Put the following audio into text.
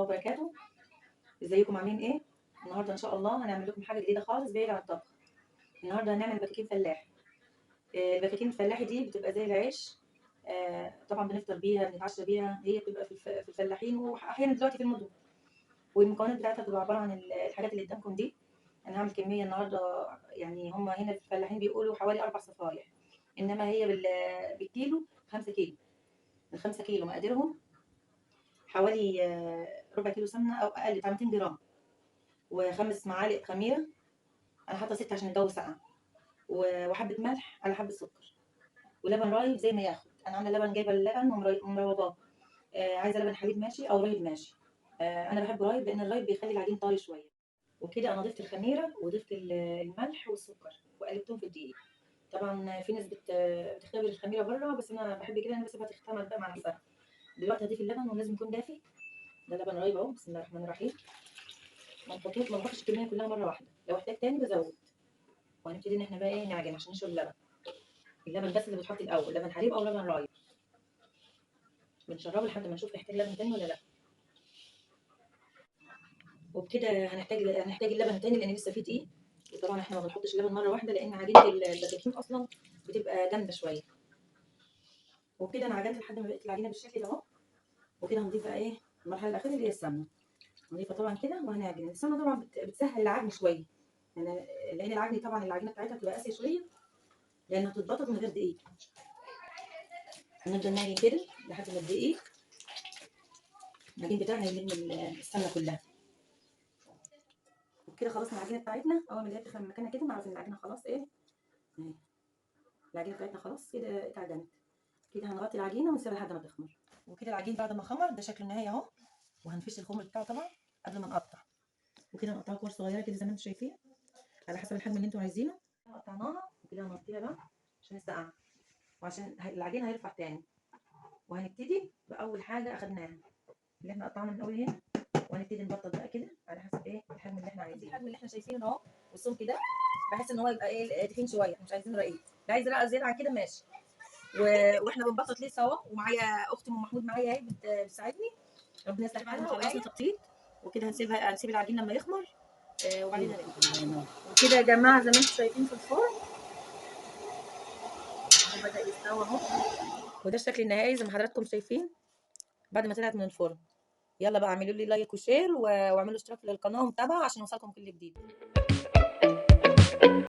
الله وبركاته. ازيكم عاملين ايه؟ النهارده ان شاء الله هنعمل لكم حاجه جديده خالص بعيد عن الطبخ. النهارده هنعمل بكاكين فلاح. البكاكين الفلاحي دي بتبقى زي العيش. طبعا بنفطر بيها بنتعشى بيها، هي بتبقى في الفلاحين واحيانا دلوقتي في المدن. والمكونات بتاعتها بتبقى عباره عن الحاجات اللي قدامكم دي. انا هعمل كميه النهارده، يعني هم هنا في الفلاحين بيقولوا حوالي 4 صفايح، انما هي بالكيلو 5 كيلو. ال5 كيلو مقاديرهم حوالي ربع كيلو سمنه او اقل، بتاع 200 جرام، و5 معالق خميره. انا حاطه 6 عشان الجو ساقع، وحبه ملح على حبه سكر، ولبن رايب زي ما ياخد. انا عامله لبن، جايبه اللبن ومروضاه. عايزه لبن حليب ماشي او رايب ماشي. انا بحب رايب لان الرايب بيخلي العجين طري شويه. وكده انا ضفت الخميره وضفت الملح والسكر وقلبتهم في الدقيق. طبعا في ناس بتختبر الخميره بره، بس انا بحب كده، انا بسيبها تختمر بقى مع نفسها. دلوقتي هضيف اللبن ولازم يكون دافي. ده لبن رايب اهو، بسم الله الرحمن الرحيم. ما نحطش الكميه كلها مره واحده، لو احتاج تاني بزود. وهنبتدي ان احنا بقى ايه نعجن عشان نشرب اللبن. اللبن بس اللي بتحط الاول، لبن حليب او لبن رايب. بنشربه لحد ما نشوف نحتاج لبن تاني ولا لا. وبكده هنحتاج اللبن تاني لان لسه فيه دقيق. وطبعا احنا ما بنحطش اللبن مره واحده لان عجينه البطاطين اصلا بتبقى جامده شويه. وبكده انا عجنت لحد ما بقت العجينه بالشكل ده اهو. وكده هنضيف بقى ايه المرحله الاخيره اللي هي السمنه. هنضيفها طبعا كده وهنعجن. السمنه طبعا بتسهل العجن شويه، يعني لان العجينه بتاعتها بتبقى قاسيه شويه لانها بتتبطط من غير دقيق. هنفضل نعجن كده لحد ما الدقيق العجين بتاعنا يلم السمنه كلها. وبكده خلصنا العجينه بتاعتنا. اول ما نلاقيها تخمر مكانها كده نعرف ان العجينه خلاص ايه اهي. العجينه بتاعتنا خلاص كده اتعجنت. كده هنغطي العجينه ونسيبها لحد ما تخمر. وكده العجين بعد ما خمر ده شكله النهائي اهو. وهنفش الخمر بتاعه طبعا قبل ما نقطع. وكده نقطعه كور صغيره كده زي ما انتم شايفين، على حسب الحجم اللي انتوا عايزينه. قطعناها وكده هنغطيها بقى عشان السقعه، وعشان العجين هيرفع تاني. وهنبتدي باول حاجه اخدناها اللي احنا قطعنا من اول هنا، وهنبتدي نبطط بقى كده على حسب ايه الحجم اللي احنا عايزينه. الحجم اللي احنا شايفينه اهو، والسمك ده بحس ان هو يبقى ايه تخين شويه، مش عايزين رقيق. اللي عايز رقه زياده عن كده ماشي. واحنا بنبسط لسه اهو، ومعايا اختي ام محمود معايا اهي بتساعدني. ربنا يصلح حالها. خلصنا تبطيط وكده هنسيب العجين لما يخمر. وبعدين هنقلب. وكده يا جماعه زي ما انتم شايفين في الفرن هو بدا يستوي اهو. وده الشكل النهائي زي ما حضراتكم شايفين بعد ما طلعت من الفرن. يلا بقى اعملوا لي لايك وشير واعملوا اشتراك للقناه ومتابعه عشان يوصلكم كل جديد.